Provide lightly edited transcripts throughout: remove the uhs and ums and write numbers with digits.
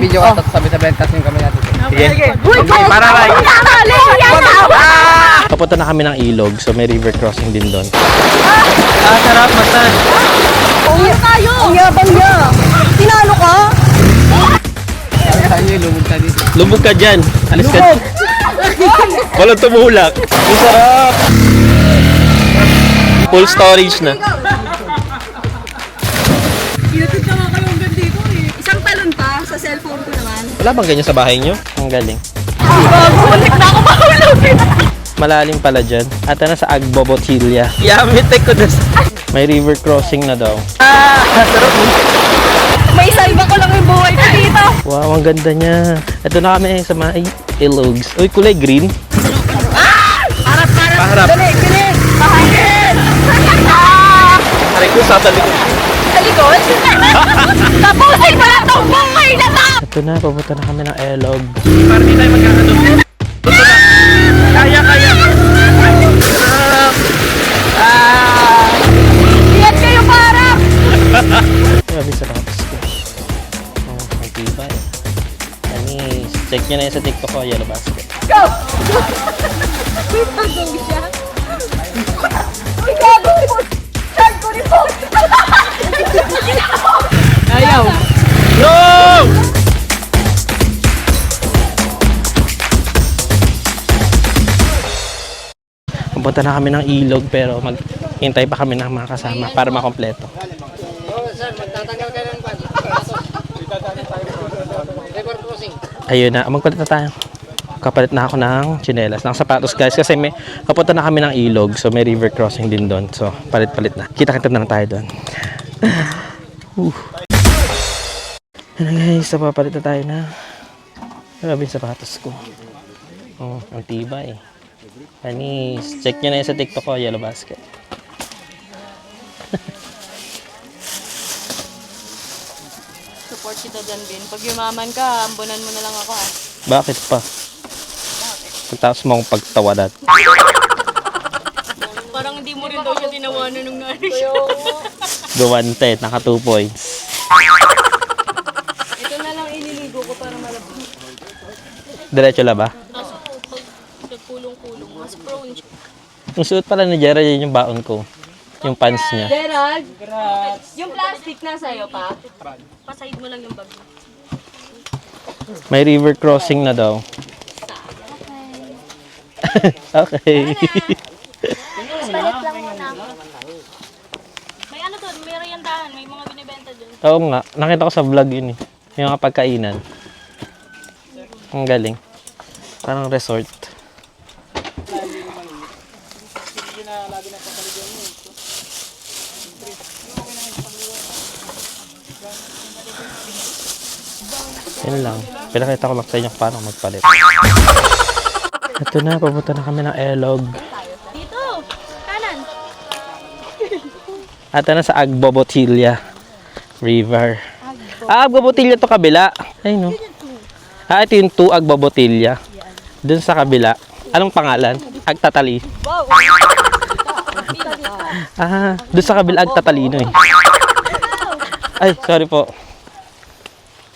video ka at sabi-sabi testing kami natin. Sige. Para lang. Papunta na kami ng ilog, so may river crossing din doon. Sarap, masan. Ang yabang niya. Tinalo ka? Saan nyo, lumog ka dito. Lubog ka dyan. Alis ka. Walang tumulak. Ang sarap. Full storage na. Pinatid na nga kayo hanggang dito eh. Isang talon pa sa cellphone ko naman. Wala bang ganyan sa bahay nyo? Ang galing. Bumalik na ako mahulog. Malalim pala dyan. At na sa Agbobotilia. Yamitek ko na may river crossing na daw. Sarap mo. May salba ko lang yung buhay ko dito. Wow, ang ganda niya. Ito na kami sa mga ilogs. Uy, kulay green. Harap. Paharap. Dali, kinis. Pahangin. Aray ko, sa talikod. Sa likod? Tapusin mo na itong buhay na to! Ito na, papunta na kami ng ilog. Para di tayo magkakano. Kaya. Iyan kayo parang! Grabe sa raps ko. Oh, may tibay. Anis. Check nyo na yun sa TikTok ko, Yellow Basket. Go! Wait, hanggang siya. Uy, gago! Saan ko ni Pog? Ayaw! No! Pupunta na kami ng ilog pero maghintay pa kami ng mga kasama para makompleto. Ayun na, magpalit na tayo. Kapalit na ako ng tsinelas, ng sapatos guys kasi may papunta na kami ng ilog so may river crossing din doon. So palit-palit na. Kita-kita na lang tayo doon. Ano guys, so papalit na tayo na. Grabe yung sapatos ko. Oh, ang tibay. Anis. Check nyo na yun sa TikTok ko, Yellow Basket. Support kita dyan, Bin. Pag yumaman ka, ambunan mo na lang ako ah. Bakit pa? Pagtaas mo akong pagtawanan. Parang hindi mo rin daw siya tinawanan nung nari siya. Duwante, naka 2 points. Ito na lang iniligo ko para malabas. Diretso la ba? Kaso pag nagkulong-kulong, mas prone siya. Yung suot pala ni Gerald, yun yung baon ko. Yung pants niya. Gerald, yung plastic na sa'yo pa? Paside mo lang yung bag mo. May river crossing na daw. Okay. Palit lang muna. May ano doon, may meriendahan, may mga binibenta doon. Oo nga, nakita ko sa vlog yun eh. Yung mga pagkainan. Ang galing. Parang resort. Yun lang. Pinakita ko lang sa inyo paano magpalit. Ito na, papunta na kami ng ilog. Dito, kanan. At na sa Agbobotilia River. Agbobotilia to kabila. Ay no. Ito yung 2 Agbobotilia. Dun sa kabila. Anong pangalan? Agtatali. Wow. Dun sa kabila Agtatalino eh. Ay, sorry po.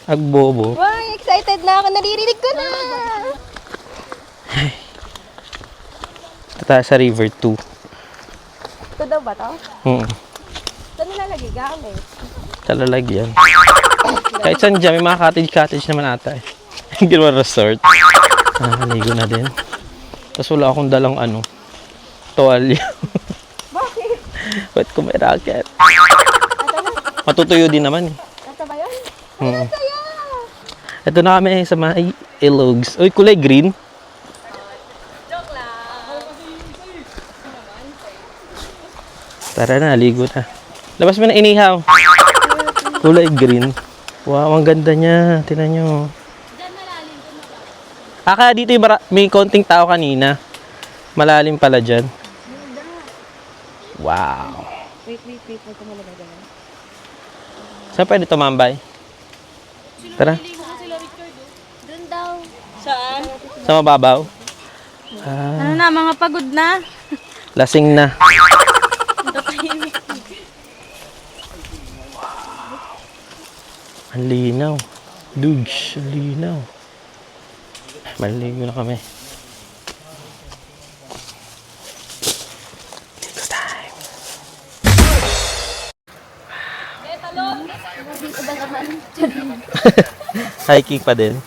Agbobo. Wow, excited na ako. Naririnig ko na. Ito tayo sa River 2. Ito daw ba to? Saan nilalagay gamit? Talalagyan. Kahit saan dyan, may mga cottage naman ata eh. Ginawa resort. Nakaligo na din. Tapos wala akong dalang tuwalya. Bakit? Ba't ko may racket? Matutuyo din naman eh. Ito ba yun? Saya! Ito na kami sa mga ilogs. Uy, kulay green. Joke lang. Tara na, ligo na. Labas mo na inihaw. Kulay green. Wow, ang ganda niya. Tingnan nyo. Diyan malalim ko Kaya dito yung may konting tao kanina. Malalim pala dyan. Wow. Wait. Huwag ko muna gagawin. Saan pwede tumambay? Tara. Doon daw. Saan? Sa mababaw. Ano na, mga pagod na. Lasing na. Tatahimik. Ang linaw. Dudes, linaw. Maliligo na kami. It's time. Hiking pa din.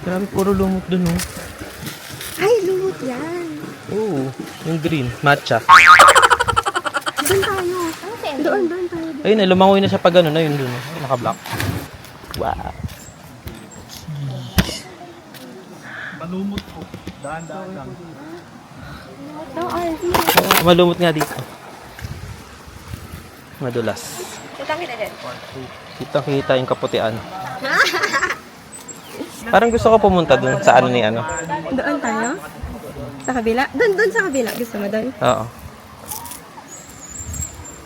Grabe, puro lumot dun, oh. Ay, lumot yan. Oo, yung green, matcha. Doon tayo. Doon tayo. Ayun, lumangoy na siya pag gano'n. Ayun, dun, oh. Naka-block. Wow. Malumot po. Daan-daan lang. Oo, RV. Oh, malumot nga dito. Madulas. Kitang-kita din. Kita yung kaputian. Parang gusto ko pumunta dun sa ano ni ano. Doon tayo? Sa kabila? Doon sa kabila. Gusto mo doon? Oo.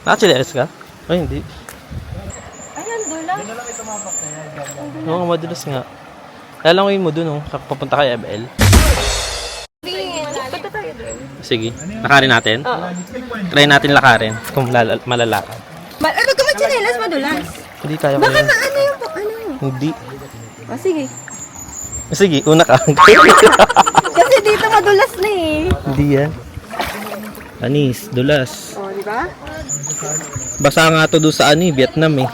Nakachileres ka? Ay, hindi. Ayan, dulas. Oo, madulas nga. Lalangoyin mo dun, oh. Papunta kay ML. Punta tayo doon. Sige. Lakarin natin? Oo. Try natin lakarin kung malalakad. Ay, wag ka machinelas, madulas. Hindi kaya ko Baka yan. maano yung ano. Hindi. O, sige. Sige, una ka. Kasi dito madulas na eh. Hindi yan. Anis, dulas. O, di ba? Basa nga to doon sa ano, Vietnam eh.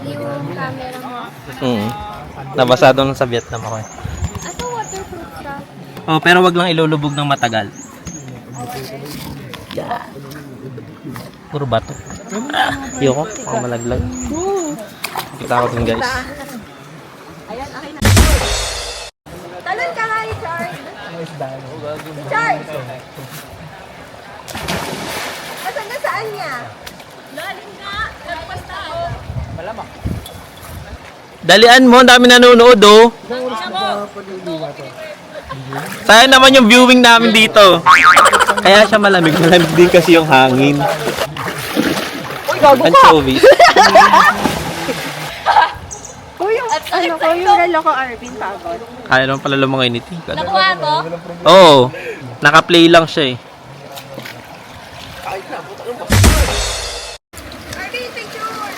Yung camera mo. Nabasa doon sa Vietnam ako eh. Ato waterproof siya. Oh, pero wag lang ilulubog ng matagal. Yeah. Puro bato. Yoko, baka malaglag. Kita ko dun, guys. Talon ka nga, Richard. Richard! Asan na saan niya? Lalim nga. Lagpas tao. Dalian mo, ang dami nanonood oh. Sayang naman yung viewing namin dito. Kaya siya malamig. Malamig din kasi yung hangin. Anchovies. Yung relo ko, Arvin, pagod. Kaya naman pala lumangay ni Tika. Nakuha to? Oo. Naka-play lang siya eh. Arvin, picture!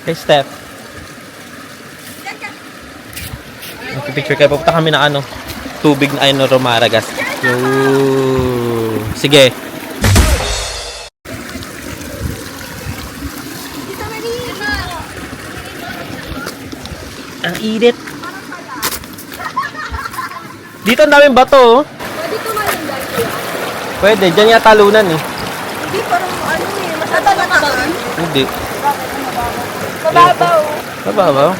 Hey, Steph. Nagpipicture kayo. Papunta kami na ano. Tubig na ayun, Romaragas. Sige. Ang init. Dito ang daming bato, oh. Pwede tumalundan siya. Pwede, dyan yata talunan eh. Hindi, parang ano eh. Masyado na ba? Hindi. Mababaw. Mababaw.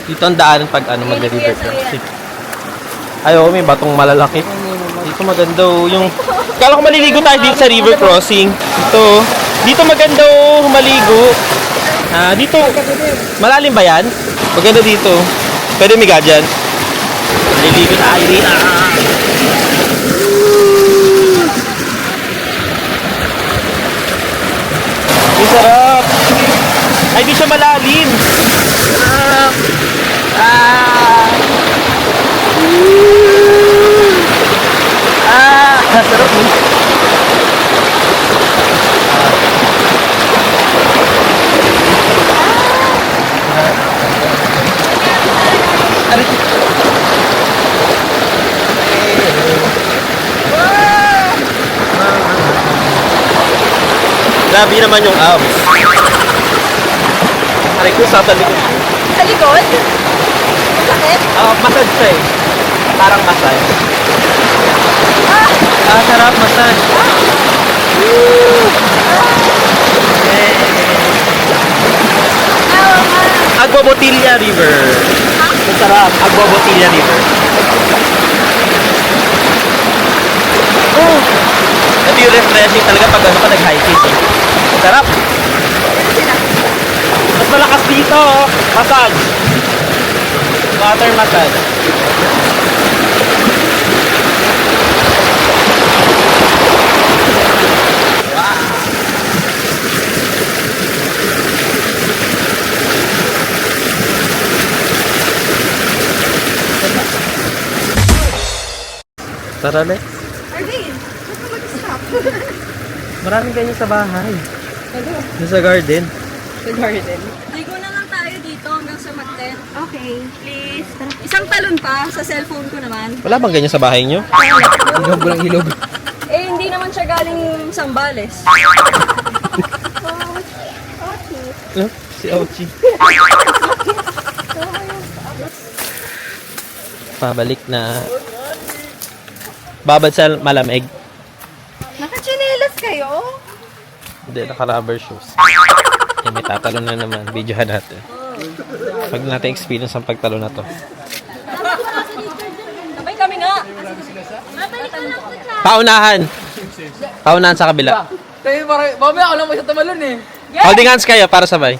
Dito ang daanan pag ano mag-river crossing. Ay, oo, may batong malalaki. Dito maganda oh, yung... Kala ko maliligo tayo dito sa river crossing. Ito, oh. Dito maganda oh, maligo. Dito, malalim ba yan? Maganda dito. Pwede miga dyan. Maliligo tayo dito. Ang sarap. Ay, di siya malalim. Sarap. Sarap mo. Grabe naman yung abs. Aray ko, sa talikod. Sa likod? Masakit? Massage siya eh. Parang massage. Sarap massage. Agua Botilla River. Masarap. Agua Botilla River. Ito yung refreshing talaga pag ano ka nag-hiking. Sarap. Mas malakas dito. Massage. Water massage. Tara, Lex. Arvin, huwag ka mag-stop. Maraming ganyan sa bahay. Sa garden. Sa garden. Ligo na lang tayo dito hanggang sa mag-10. Okay, please. Isang talon pa sa cellphone ko naman. Wala bang ganyan sa bahay nyo? Ilog lang ilog. Eh, hindi naman siya galing Sambales. Si Ochi. Pabalik na. Babad sa malamig. Naka-chinelas kayo? Hindi, naka-rubber shoes. Eh, may tatalon na naman. Videohan natin. Pag natin experience ang pagtalo na to. Sabay kami nga. Paunahan! Paunahan sa kabila. Tayo parang, mamaya ako lang mo sa tamalon eh. Holding hands kayo para sabay.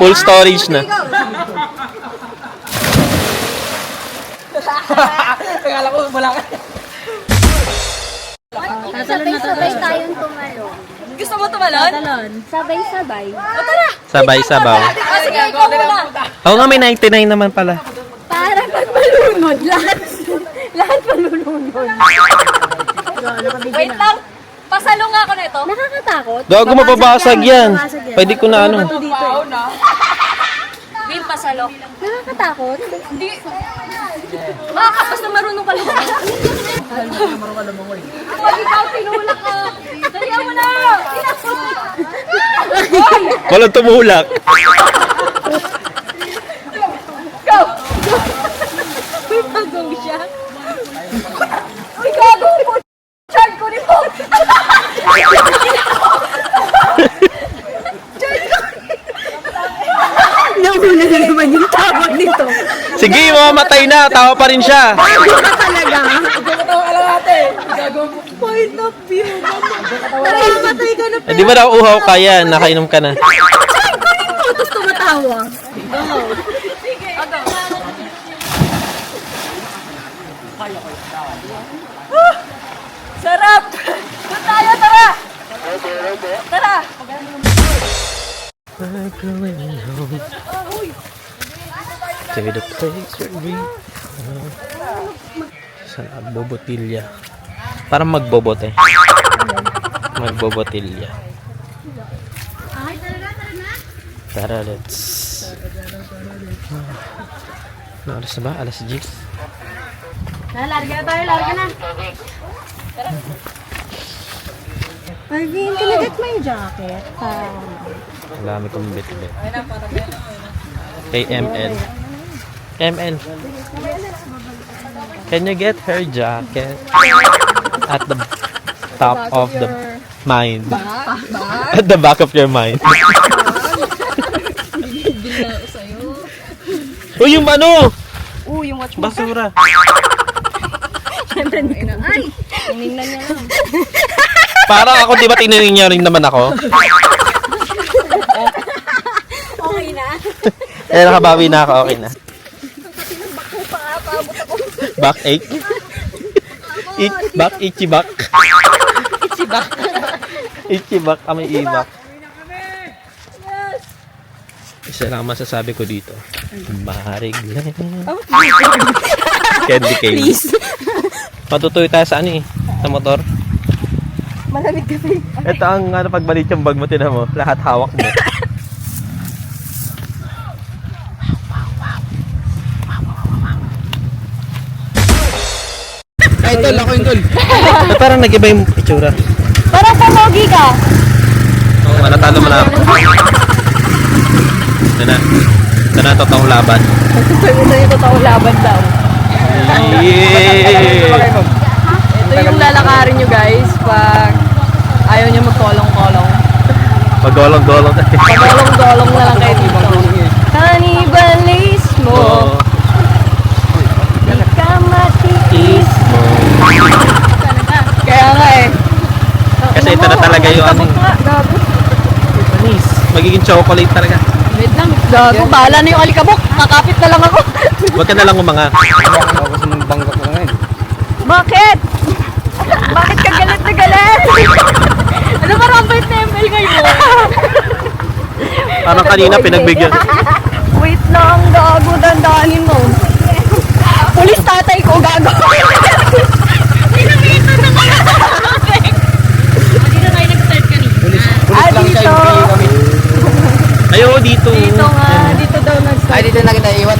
Full storage na. Akala ko wala ka. Sabay-sabay tayong tumalon. Gusto mo tumalon? Sabay-sabay. Sabay-sabaw. Ah, sige, ikaw muna. Oo nga, may 99 naman pala. Para pag malunod, lahat malulunod. Wait lang. Pasalo nga ako nito. Nakakatakot. Gago, mapabasag yan. Pwede ko na ano. Bim, pasalo. Nakakatakot. Hindi. Makakapas na marunong ka lumang. Pag ikaw tinulak ka. Dalihan mo na. Walang tumulak. Go! May pagong siya. Uy, gago po. Charge ko nito. Nauna na naman yung tawag nito. Sige, mamamatay na. Tawa pa rin siya. Talaga. Magkakatawa ka lang ate. Gagawin mo. Point of view. Namamatay ka na. Eh, di ba daw uhaw ka yan? Nakainom ka na. Check ko yung photos tumatawa. Sarap! Doon tayo, tara! Tara! To the place where we Saan agbobotilya? Parang magbobote. Magbobotilya. Tara, let's. Ano oras na ba? Alas 10. Larga na tayo, larga na. Arvin, can I get my jacket? Ang dami kong bit-bit. Kay ML. ML. Can you get her jacket? At the top of the mind. At the back of your mind. Uy, yung ano? Yung watch mo. Basura. Ay! Tingnan niya lang. Parang ako, di ba tinaning niya rin naman ako? Okay na. Eh, nakabawi na ako. Okay na. Backache? Back, itchy back. Itchy back. Itchy back, kami ibak. Isa lang masasabi ko dito. Maharig lang. Candy cane. Please. Matutuloy tayo sa ano eh. Sa motor. Malamig kasi. Ito ang ano, pagbalit yung bag mo, tinan mo. Lahat hawak mo. Ay, tol, ako yung tol. Eh, parang nag-iba yung itsura. Parang pamogi ka. Oo, natalo mo na ako. Ito na. Ito na, totoong laban. Sabi na yung totoong laban daw. Yeah! Ito yung lalakarin nyo guys pag ayaw nyo magkolong-kolong. Pag-golong-golong kasi. Pagolong-golong na lang kayo dito. Kannibalismo. Oo. Di ka matiis. Kaya nga eh. Kasi ito na talaga yung ano. Gago. Panis. Magiging chocolate talaga. Wait lang. Gago. Bahala na yung alikabok. Kakapit na lang ako. Huwag ka na lang umanga. Ako sa mga bangga ko ngayon. Bakit? Bakit ka galit na galit? Ano ba rambait na ML ngayon? Parang kanina pinagbigyan. Wait lang, gago, dandanin mo. Pulis tatay ko, gago. Pinamito dito. Dito nga, dito daw nag-start. Ay, dito na kita iwan.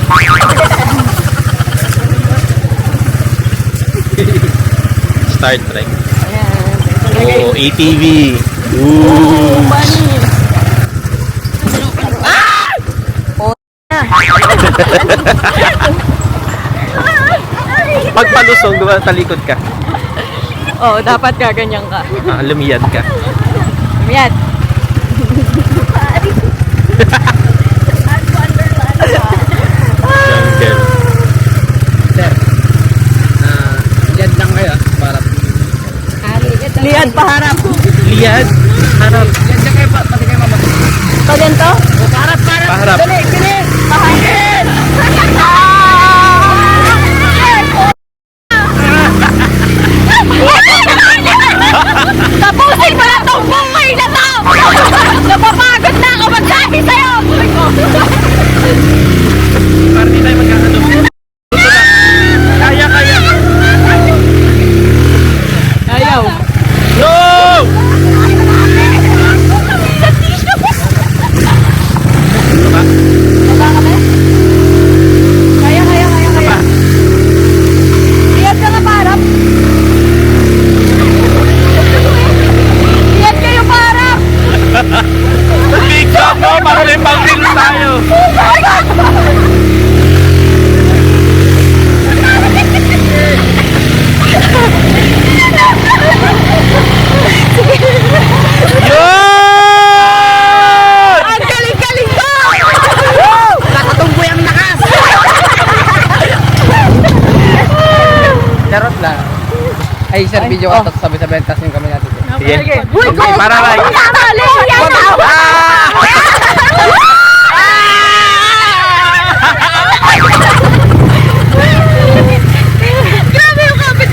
Star Trek. Ayan. Oh, ATV. Ooh. Money. Pag palusong, diba, talikod ka. Oo, dapat gaganyan ka. Lumiyad ka. Yan. Jungle. Sir. Diyan lang kayo. Para. Liad paharap. Liyad. Harap. Diyan lang kayo. Pati kayo mamatay. So, ganito? Parap. Paharap. Dali. Paharap. Tapusin mo na itong buhay na to! Napapagod na ako magsabi sa'yo! Para di tayo magkakano. Kaya. Ayaw. No! Baba kami? Kaya. Liad ka nga parap. Liad kayo parap. Big job mo! Para may pang-reels tayo. Yun! Ang galing-galing ko! Nakatumboy ang nakas. Charot lang. Ay, sir, video ka. Tapos sabi-sabi tasin kami natin. Sige. Uy, Okay, para lang. Nakakali! Grabe yung kapit!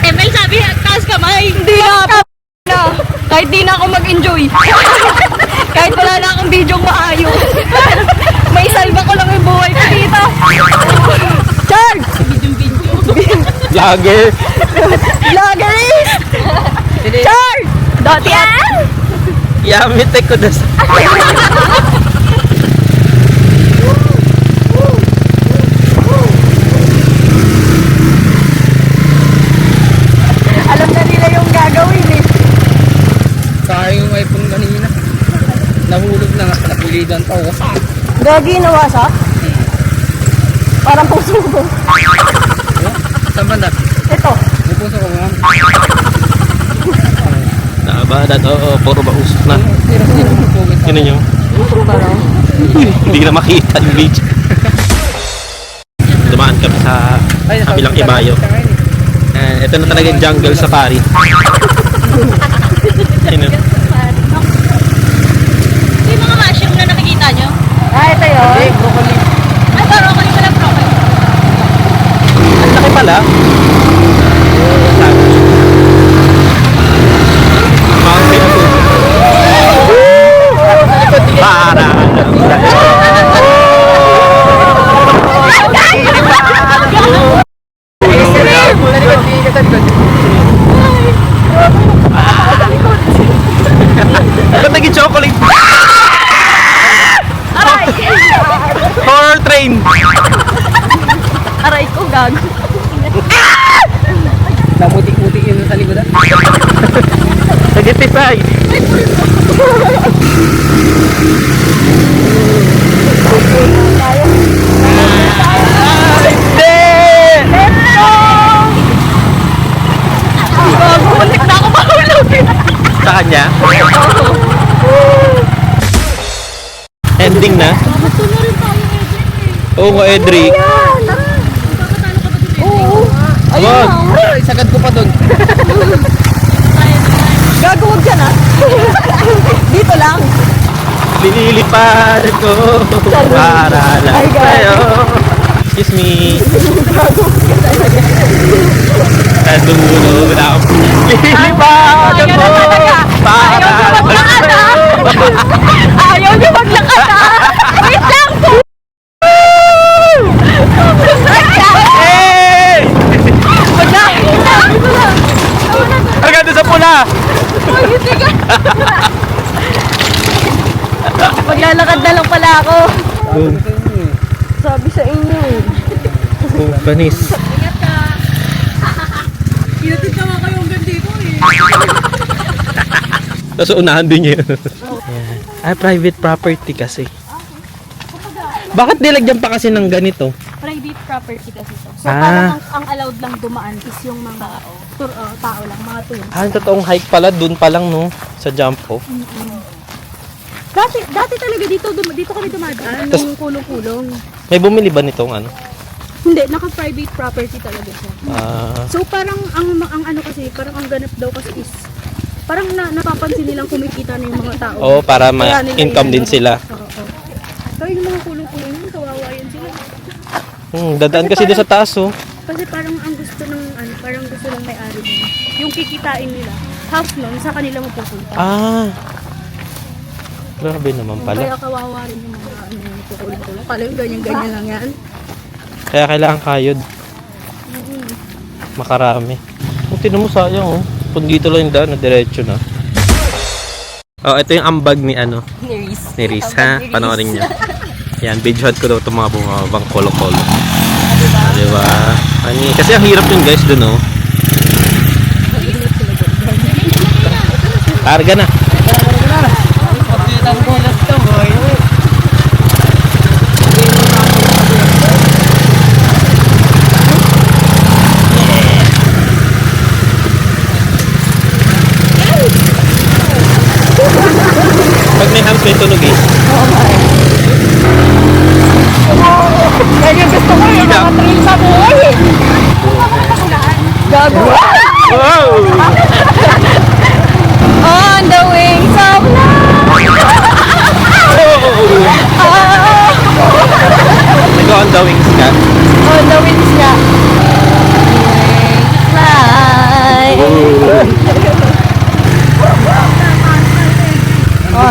Emel, sabi, taas kamay! Hindi na! Kahit di na ako mag-enjoy. Kahit wala na akong video maayos. May salba ko lang yung buhay ko dito. Charles! Vlogger. Vloggerist! Charles! Dati Yamite ko na sa... alam na nila yung gagawin eh. Saka yung iPhone kanina. Nahulog na nga. Napiligan pa ako. Gagi nawasak? Parang puso ko. Saan ba na? Ito. May puso ko nga. Naabadan. Oo, puro mausok na. Sino yung pugit? Yun nyo. Hindi na makita yung video. Dumaan kami sa kabilang ibayo. Ito na talaga yung jungle safari. Sino? Yung mga mushroom na nakikita nyo? Ah, ito yun. Hey, broccoli. Ay, broccoli pala, broccoli. Ang laki pala. Mountain food. Para. Ba't naging chocolate? Horror train. Aray ko, gago. Namutik-mutik yun sa likod. Nagitisay. Bumalik na ako mahulog. Sa kanya? Ending na? Oo nga, Edric. Oo. Ayun Wag. na. Ay, sagad ko pa doon. Gago, wag dyan ah. Dito lang. Linilipad ko para lang Ay, God. sa'yo. Excuse me. Natulog na ako. Linilipad Ayaw ko na talaga. para Ayaw niyo lang maglakad ah. sa'yo. Ayaw niyo maglakad ah. Wait lang. Hey! Wag na. Hanggang doon sa pula. Maglalakad na lang pala ako. Boom. Sabi sa inyo. Boom. Panis. Ingat ka. Pinatid naman kayo hanggang dito eh. Tapos unahan din yun. Ayan. Ay, private property kasi. Bakit nilagyan pa kasi ng ganito? Private property kasi to. So, Ah. parang ang allowed lang dumaan is yung mga tao lang, mga tourists. Ah, ang totoong hike pala, dun pa lang no, sa jump off. Dati talaga dito kami dumadaan Tas- nung kulong-kulong. May bumili ba nitong ano? Hindi, naka-private property talaga siya. Ah, So parang ang ano kasi, parang ang ganap daw kasi is parang napapansin nilang kumikita na yung mga tao. oh, para Kaya nila ma-income din inano. sila. Oo. So yung mga kulong-kulong yun, kawawa yan sila. Dadaan kasi doon sa taas oh. Kasi parang ang gusto ng parang gusto ng may-ari nila. Yung kikitain nila, half nun, sa kanila mapupunta. Ah. Grabe naman pala. Kaya kawawa rin yung mga kulong-kulong. Kala yung ganyan-ganyan lang yan. Kaya kailangan kayod. Makarami. Kung tinan mo sayang oh. Kung dito lang yung daan, na diretso na. Oh, ito yung ambag ni ano. Ni Riz, ha? Panoorin niyo. Yan, videohan ko daw itong mga bumabang kolo-kolo. Diba? Kasi ang hirap yun guys dun oh. Karga na. Pag may hams may tunog eh. Yan yung gusto ko yung mga trail sa buhay eh. Gago. Wow! On the wings of love. Nag-go on the wings ka. On the wings nga. Fly.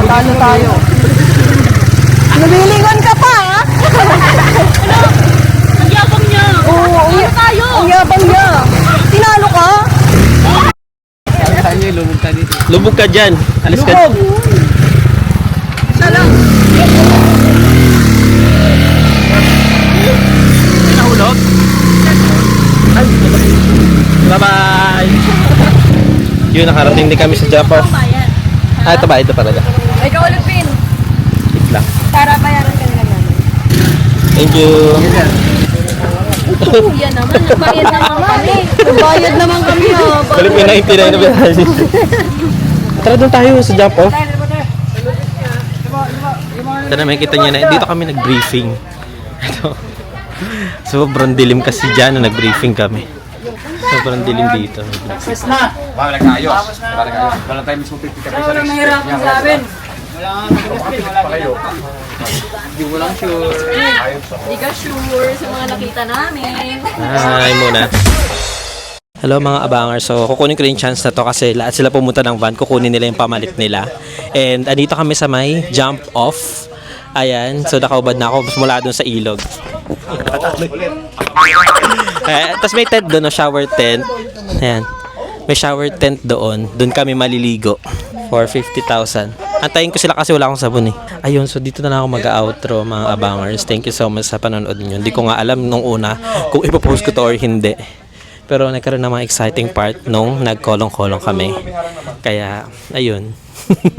Talo tayo. Lumilingon ka pa, ha? Ang yabang niya! Oo, tayo! ang yabang niya. Tinalo ka? Saan niyo lumog ka dito? Lubog ka dyan. Alis ka. Isa lang. Nahulog? Bye-bye! Yun, nakarating din kami sa Japan. Ah, ito ba? Ito talaga. Ikaw ulit, Pin. Wait lang. Para bayaran ka nila namin. Thank you. Yan naman, nagbayad naman kami. Bayad naman kami, ha. Balik mo na yung pinay na pinay. Tara doon tayo sa jump off. Ito na makikita niyo na. Dito kami nag-briefing. Ito. Sobrang dilim kasi dyan na nag-briefing kami. Sobrang dilim dito. Wala nag-ayos. Wala tayo mismo pipikapin sa next step niya. Hindi mo lang sure. Hindi ka sure sa mga nakita namin. Hi muna. Hello mga abangers. So kukunin ko rin yung chance na to kasi lahat sila pumunta ng van. Kukunin nila yung pamalit nila. And andito kami sa may jump off. Ayan. So nakaubad na ako mula doon sa ilog. Tapos may tent doon, no, shower tent. Ayan. May shower tent doon. Doon kami maliligo for 50,000. Antayin ko sila kasi wala akong sabon eh. Ayun, so dito na lang ako mag-outro mga abangers. Thank you so much sa panonood niyo. Hindi ko nga alam nung una kung ipopost ko to or hindi. Pero nagkaroon ng mga exciting part nung nagkolong-kolong kami. Kaya, ayun.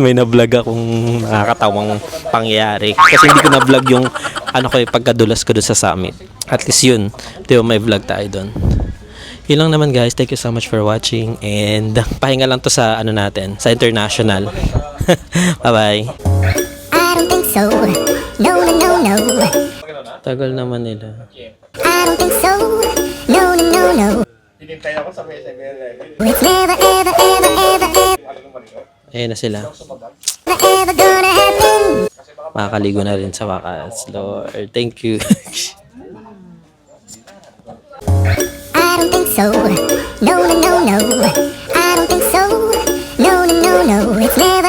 May na-vlog akong nakakatawang pangyayari. Kasi hindi ko na-vlog yung ano ko, pagkadulas ko doon sa summit. At least yun. Diba may vlog tayo doon. Yun lang naman guys. Thank you so much for watching. And pahinga lang to sa ano natin, sa international. Bye-bye. I don't think so. No, no, no, no. Tagal naman nila. I don't think so. No, no, no, no. Hinintay ako sa may 7-Eleven. It's never, ever, ever, ever, ever, Ayan na sila. ever gonna happen. Makakaligo na rin sa wakas. Lord, thank you. I don't think so. No, no, no, no. I don't think so. No, no, no, no. It's never.